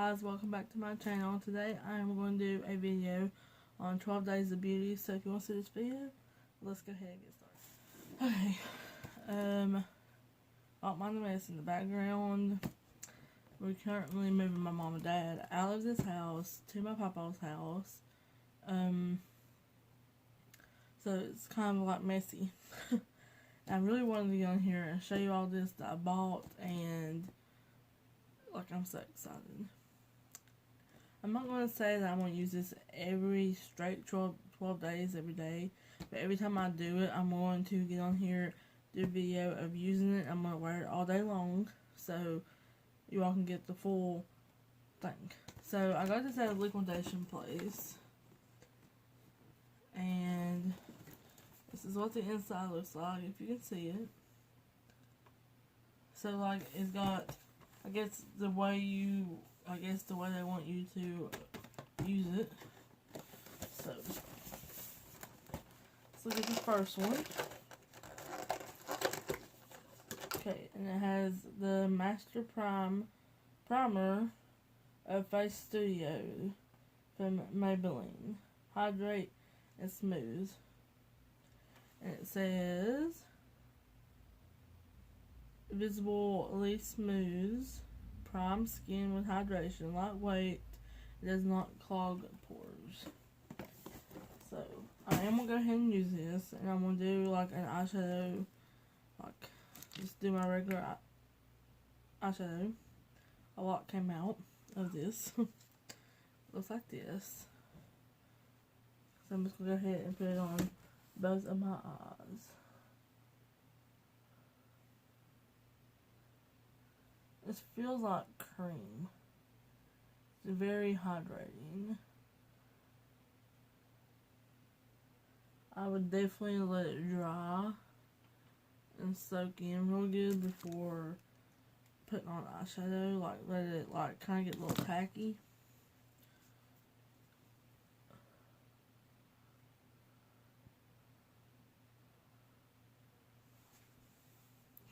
guys, welcome back to my channel. Today I am going to do a video on 12 Days of Beauty. So if you want to see this video, let's go ahead and get started. Okay, don't mind the mess in the background. We're currently moving my mom and dad out of this house to my papa's house. So it's kind of like messy. I really wanted to get on here and show you all this that I bought, and like, I'm so excited. I'm not going to say that I'm going to use this every straight 12 days every day, but every time I do it, I'm going to get on here, do a video of using it. I'm going to wear it all day long, so you all can get the full thing. So I got this at a liquidation place, and this is what the inside looks like, if you can see it. So like, it's got, I guess the way they want you to use it. So let's look at the first one. Okay, and it has the Master Primer of Face Studio from Maybelline. Hydrate and Smooth. And it says, visibly smooths, prime skin with hydration, lightweight, it does not clog pores. So I am gonna go ahead and use this, and I'm gonna do like an eyeshadow, like just do my regular eyeshadow. A lot came out of this. Looks like this. So I'm just gonna go ahead and put it on both of my eyes. This feels like cream. It's very hydrating. I would definitely let it dry and soak in real good before putting on eyeshadow. Like, let it like kind of get a little tacky.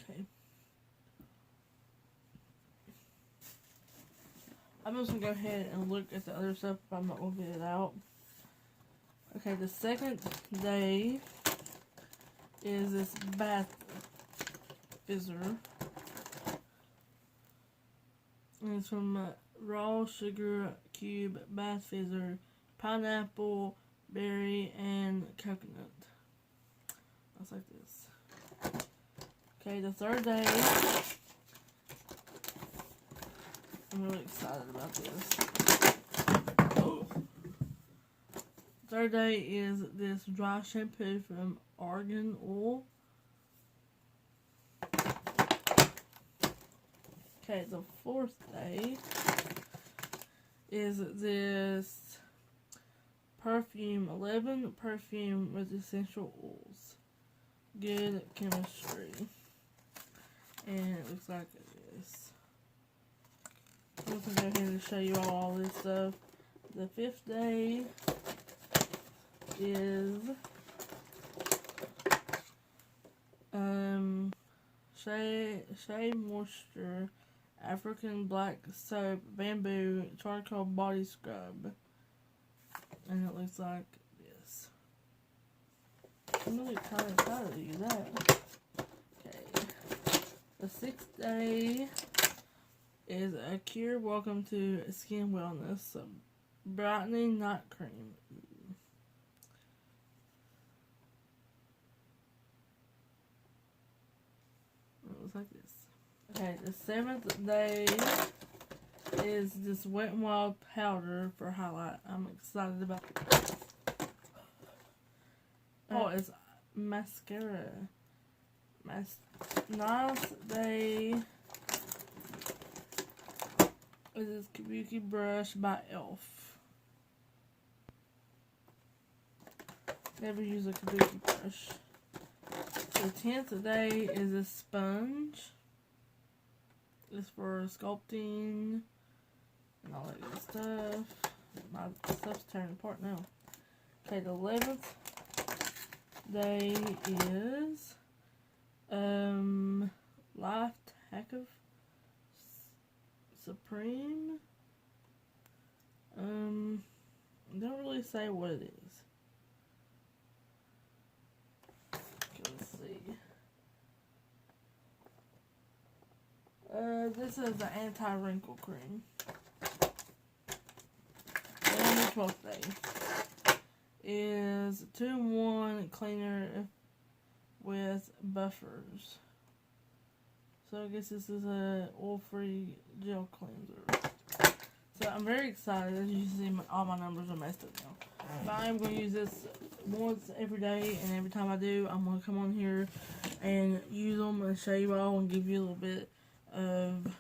Okay. I'm just gonna go ahead and look at the other stuff if I'm not gonna get it out. Okay, the second day is this bath fizzer. And it's from Raw Sugar Cube Bath Fizzer, pineapple, berry, and coconut. Looks like this. Okay, the third day. I'm really excited about this. Oh. Third day is this dry shampoo from Argan Oil. Okay, the fourth day is this perfume, 11 perfume with essential oils. Good chemistry. And it looks like this. I'm going to go ahead and show you all this stuff. The fifth day is Shea Moisture African Black Soap Bamboo Charcoal Body Scrub. And it looks like this. I'm really kind of excited to use that. Okay. The sixth day is a Cure Welcome to Skin Wellness Brightening Night Cream. It looks like this. Okay, the seventh day is this Wet n Wild powder for highlight. I'm excited about it. Oh, it's mascara. Nice Day is this Kabuki brush by e.l.f. Never use a Kabuki brush. The 10th day is a sponge. It's for sculpting and all that good stuff. My stuff's tearing apart now. Okay, the 11th day is Life Hack of Supreme Don't really say what it is. Let's see. This is the anti-wrinkle cream. On the 12th day is 2-in-1 cleaner with buffers. So I guess this is a oil-free gel cleanser. So I'm very excited. As you can see, all my numbers are messed up now. But I am going to use this once every day, and every time I do, I'm going to come on here and use them and show you all and give you a little bit of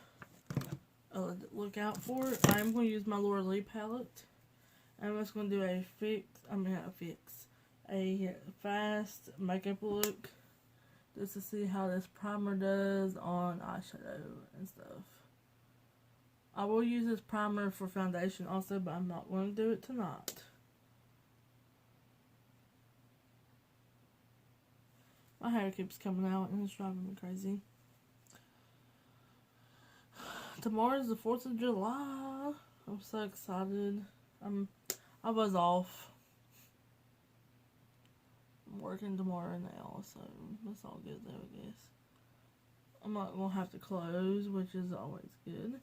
a look out for it. I'm going to use my Laura Lee palette. I'm just going to do a fast makeup look just to see how this primer does on eyeshadow and stuff. I will use this primer for foundation also, but I'm not going to do it tonight. My hair keeps coming out and it's driving me crazy. Tomorrow is the 4th of July. I'm so excited. I was off. I'm working tomorrow now, so that's all good though, I guess. I'm not going to have to close, which is always good.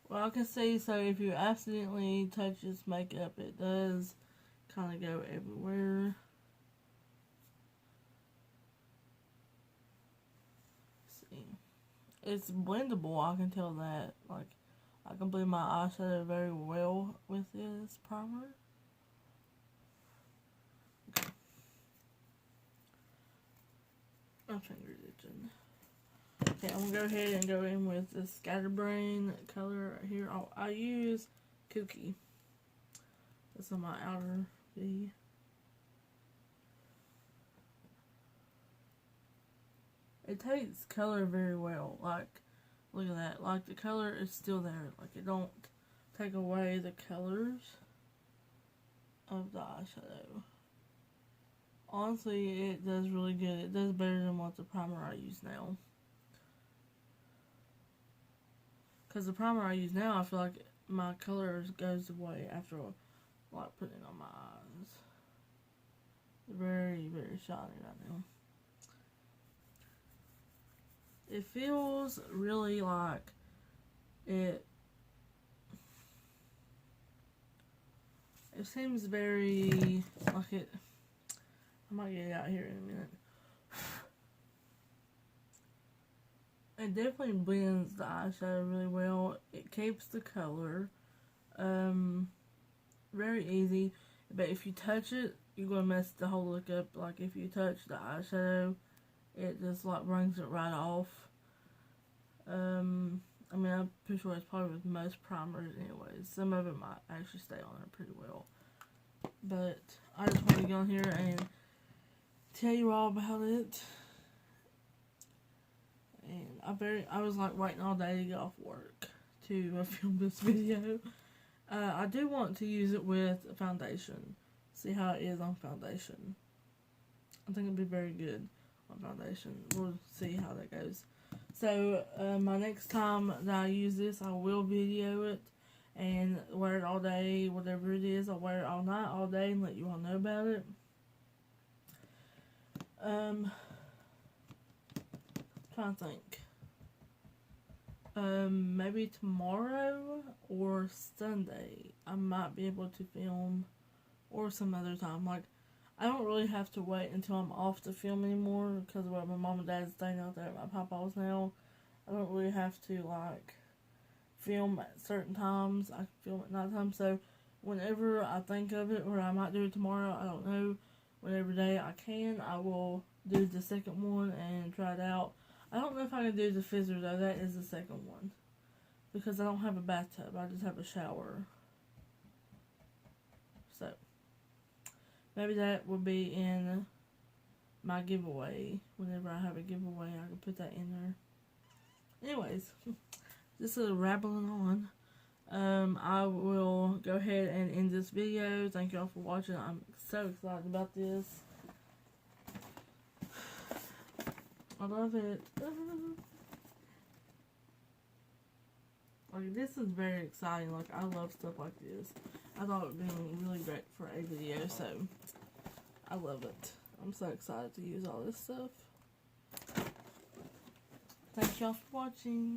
Well, I can see, so if you accidentally touch this makeup, it does kind of go everywhere. Let's see. It's blendable, I can tell that. Like, I can blend my eyeshadow very well with this primer. Okay. My finger's itching. Okay, I'm going to go ahead and go in with the Scatterbrain color right here. I use Cookie. That's on my outer V. It takes color very well. Like, look at that. Like, the color is still there. Like, it don't take away the colors of the eyeshadow. Honestly, it does really good. It does better than what the primer I use now. Because the primer I use now, I feel like my color goes away after like putting it on my eyes. Very, very shiny right now. It feels really like it seems very like it. I might get it out here in a minute. It definitely blends the eyeshadow really well. It keeps the color. Very easy. But if you touch it, you're going to mess the whole look up. Like, if you touch the eyeshadow, it just, like, brings it right off. I mean, I'm pretty sure it's probably with most primers anyways. Some of it might actually stay on there pretty well. But I just want to go on here and tell you all about it. And I was like waiting all day to get off work to film this video. I do want to use it with foundation. See how it is on foundation. I think it'll be very good on foundation. We'll see how that goes. So, my next time that I use this, I will video it and wear it all day, whatever it is. I'll wear it all night, all day, and let you all know about it. Trying to think. Maybe tomorrow or Sunday I might be able to film, or some other time. Like, I don't really have to wait until I'm off to film anymore because of what my mom and dad's staying out there at my papa's now. I don't really have to like film at certain times. I can film at night time. So whenever I think of it, or I might do it tomorrow, I don't know. Whatever day I can, I will do the second one and try it out. I don't know if I can do the fizzer though. That is the second one. Because I don't have a bathtub. I just have a shower. So, maybe that will be in my giveaway. Whenever I have a giveaway, I can put that in there. Anyways, just rambling on. I will go ahead and end this video. Thank y'all for watching. I'm so excited about this. I love it. Like, this is very exciting. Like, I love stuff like this. I thought it would be really great for a video, so I love it. I'm so excited to use all this stuff. Thank y'all for watching.